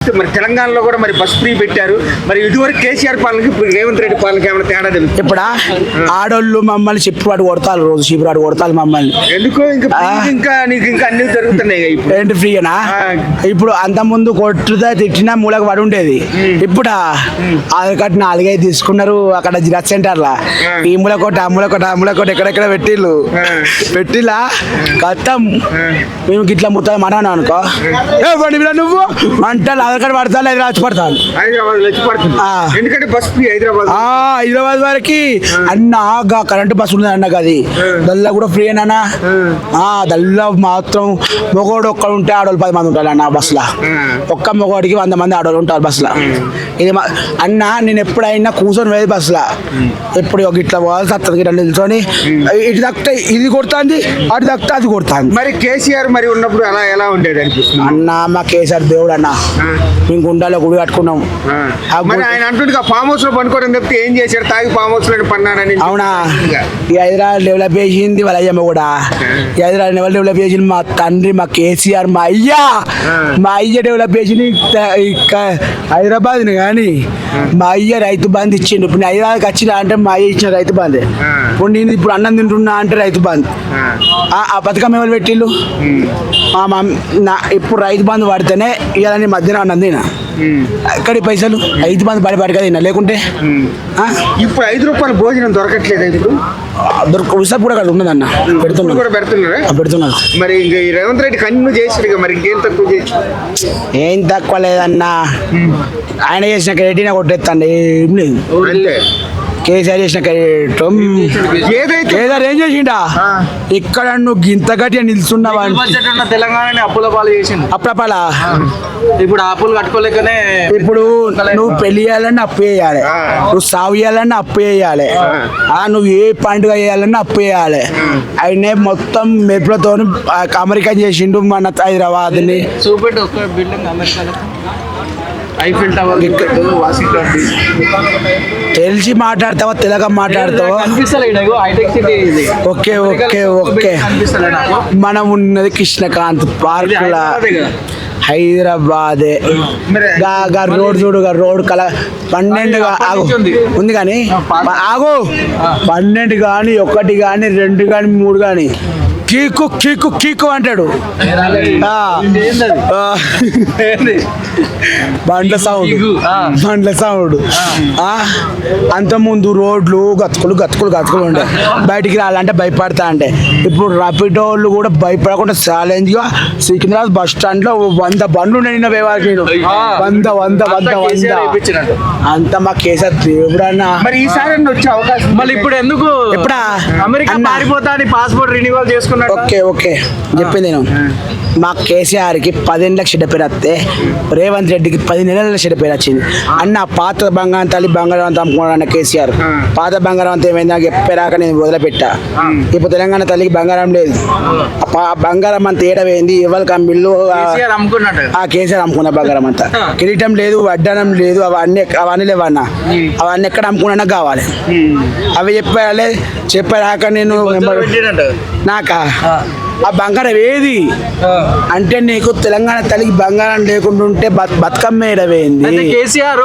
పరిస్థితి మరి తెలంగాణలో కూడా మరి బస్ ఫ్రీ పెట్టారు. మరి ఇటువరకు కేసీఆర్ పాలనకి ఇప్పుడు రేవంత్ రెడ్డి పాలనకి ఏమైనా తేడా తెలుసు? ఇప్పుడు ఆడోళ్ళు మమ్మల్ని చిప్పురాడు కొడతారు, రోజు చిప్పురాడు కొడతారు మమ్మల్ని. ఎందుకో ఇంకా నీకు ఇంకా అన్ని జరుగుతున్నాయి ఇప్పుడు. ఏంటి ఫ్రీనా? ఇప్పుడు అంత ముందు కొట్టుదా తిట్టినా మూలకు పడి ఉండేది. ఇప్పుడు అది కట్టి 4-5 తీసుకున్నారు అక్కడ జిరాక్స్ సెంటర్లా. ఈ మూలకోట ఆ మూలకోట ఆ మూలకోట ఎక్కడెక్కడ పెట్టిలా కట్టం. మేము గిట్లా ముత్తాలు మాట్లాడినాం అనుకో, నువ్వు అంటే ఆధార్ కార్డు పడతాను అది రాసి పడతాను. ఎందుకంటే బస్ ఫ్రీ హైదరాబాద్ వరకు అన్న కరెంటు బస్సు ఉంది అన్న. అది దల్లా కూడా ఫ్రీ అన్నా. దల్లా మాత్రం మొగోడు ఒక్కడు ఉంటే ఆడవాళ్ళు 10 మంది ఉంటారు అన్న బస్సులో. ఒక్క మొగోడికి 100 మంది ఆడవాళ్ళు ఉంటారు బస్సులో. ఇది అన్న నేను ఎప్పుడైనా కూర్చొని వేది బస్సులో. ఎప్పుడు ఇట్లా పోవాలి సత్తది ఇట్లా నిల్చొని ఇటు దక్కితే ఇది కొడుతుంది, అటు దక్కితే అది కొడుతుంది. మరి కేసీఆర్ మరి ఉన్నప్పుడు అలా ఎలా ఉండేది అనిపిస్తుంది అన్న? మా కేసీఆర్ దేవుడు అన్న. మేము గుండాలో గుడి కట్టుకున్నాం. ఆయన అంటుండే ఫామ్ హౌస్ లో పనుకోవడం తప్పితే ఏం చేశారు? తాగి ఫామ్ హౌస్ లో పన్నారని. అవునా? ఈ హైదరాబాద్ డెవలప్ చేసింది వాళ్ళ అయ్యమ్మ కూడా. ఈ హైదరాబాద్ ఎవరు డెవలప్ చేసింది? మా తండ్రి, మా కేసీఆర్, మా అయ్య డెవలప్ చేసింది హైదరాబాద్ కానీ. మా అయ్య రైతు బంధు ఇచ్చిండు. ఇప్పుడు హైదరాబాద్కి వచ్చిన అంటే మా అయ్య ఇచ్చిన రైతు బంధే. ఇప్పుడు నేను ఇప్పుడు అన్నం తింటున్నా అంటే రైతు బంధు. ఆ పథకం ఎవరు పెట్టిళ్ళు? ఇప్పుడు రైతు బంధు పడితేనే ఇవాళ మధ్యాహ్నం అన్నం తినా. ఎక్కడి పైసలు? రైతు బంధు పడి కదా తిన్నా. లేకుంటే ఇప్పుడు 5 రూపాయల భోజనం దొరకట్లేదు. ఇప్పుడు విసాపు కూడా అక్కడ ఉన్నదన్న. పెడుతున్నారు. మరి ఇంకా రేవంత్ రెడ్డి కన్ను చేసాడు. మరి ఇంకేం తక్కువ చేసి? ఏం తక్కువ లేదన్నా. ఆయన చేసిన క్రెడిట్ కొట్టేస్తాండి. ఏం లేదు. కేసీఆర్ చేసిన కేసీఆర్ ఏం చేసిండా? ఇక్కడ నువ్వు గింత గట్టిగా నిల్చున్నావా? తెలంగాణ అప్పుల పాలు చేసిండు. అప్పుల ఇప్పుడు అప్పులు కట్టుకోలేకనే. ఇప్పుడు నువ్వు పెళ్లి చేయాలన్నా అప్పు చేయాలి, నువ్వు సాగు చేయాలన్నా అప్పు చేయాలి, నువ్వు ఏ పండుగ చేయాలన్నా అప్పు చేయాలి. ఆయన మొత్తం మెరుపులతో అమెరికా చేసిండు మన హైదరాబాద్ ని. చూపెట్టు ఒక బిల్డింగ్ అమెరికాలో ఐఫిల్ టవర్, వాషింగ్టన్ డీసీ. తెలిసి మాట్లాడతావా తెలుగు మాట్లాడతావా? Okay okay okay. మనం ఉన్నది కృష్ణకాంత్ పార్క్ లా హైదరాబాదే. రోడ్ చూడు, రోడ్ కల 12 ఉంది కానీ ఆగు. 12 కానీ 1 కానీ 2 కానీ 3 కానీ కీకు కీకు కీకు అంటాడు. బండ్ల సౌండ్. అంత ముందు రోడ్లు గతుకులు ఉండే. బయటికి రాలంటే భయపడతా అంటే ఇప్పుడు రాపిడో వాళ్ళు కూడా భయపడకుండా ఛాలెంజ్ గా సికింద్రాబాద్ బస్ స్టాండ్ లో 100 బండ్లు ఉండే. నిన్న వ్యవహారం 100 అంత మా కేసీఆర్ దేవుడు అన్న. మరి ఈసారి వచ్చే అవకాశం మళ్ళీ ఇప్పుడు ఎందుకు? ఎప్పుడా అమెరికా పారిపోతా అని పాస్పోర్ట్ రెన్యువల్ చేసుకున్నాడు. ఓకే చెప్పింది నేను. మా కేసీఆర్కి 10 ఏళ్ళకి చెడ్డ పేరు వస్తే రేవంత్ రెడ్డికి 10 నెలల చెడ్డ పేరు వచ్చింది అన్న. పాత బంగారం తల్లి బంగారం అంతా అమ్ముకున్నాడు కేసీఆర్. పాత బంగారం అంతా ఏమైంది నాకు చెప్పాక నేను వదిలిపెట్టా. ఇప్పుడు తెలంగాణ తల్లికి బంగారం లేదు. బంగారం అంతా ఏడవేంది ఎవరికి అమ్మిళ్ళు? కేసీఆర్ అమ్ముకున్న బంగారం అంతా. కిరీటం లేదు, వడ్డానం లేదు, అవన్నీ లేవన్నా. అవన్నీ ఎక్కడ అమ్ముకున్నా కావాలి. అవి చెప్పాక నేను నాకా ఆ బంగారం ఏది అంటే నీకు తెలంగాణ తల్లికి బంగారం లేకుండా ఉంటే బతుకమ్మ ఏడవేంది? కేసీఆర్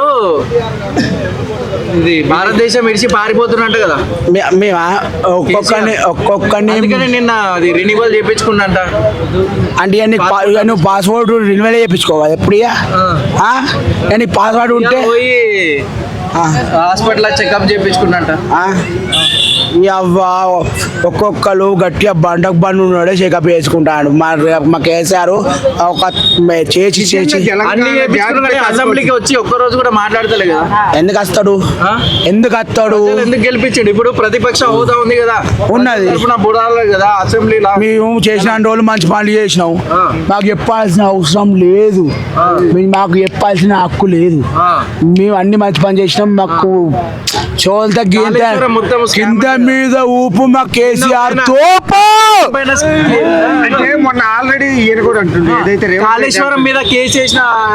ఇది భారతదేశం విడిచి పారిపోతున్నట్టు కదా. మేమా ఒక్కొక్కరిని నిన్న అది రెన్యువల్ చేయించుకున్నంట. అంటే నువ్వు పాస్వర్డ్ రెన్యువల్ చేయించుకోవాలి. ఎప్పుడు నీ పాస్వర్డ్ ఉంటే హాస్పిటల్ చెకప్ చేయించుకున్నంట. ఒక్కొక్కరు గట్టిగా బండు ఉన్నాడే చెకప్ చేసుకుంటాడు. మా కేసీఆర్ ఒక చేసి అసెంబ్లీకి వచ్చి ఒక్కరోజు కూడా మాట్లాడతలే కదా. ఎందుకు వస్తాడు? ఎందుకు గెలిపించాడు? ఇప్పుడు ప్రతిపక్ష హోదా ఉంది కదా, ఉన్నది కదా అసెంబ్లీలో. మేము చేసిన రోజులు మంచి పనులు చేసినాం. మాకు చెప్పాల్సిన అవసరం లేదు, మాకు చెప్పాల్సిన హక్కు లేదు. మేము అన్ని మంచి పని చేసినాం. మాకు చోల్త కింద మీద ఊపు మా కేసీఆర్ తోపు. అంటే మొన్న ఆల్రెడీ ఈయన కూడా అంటుంది ఏదైతే కాళేశ్వరం మీద కేసు చేసిన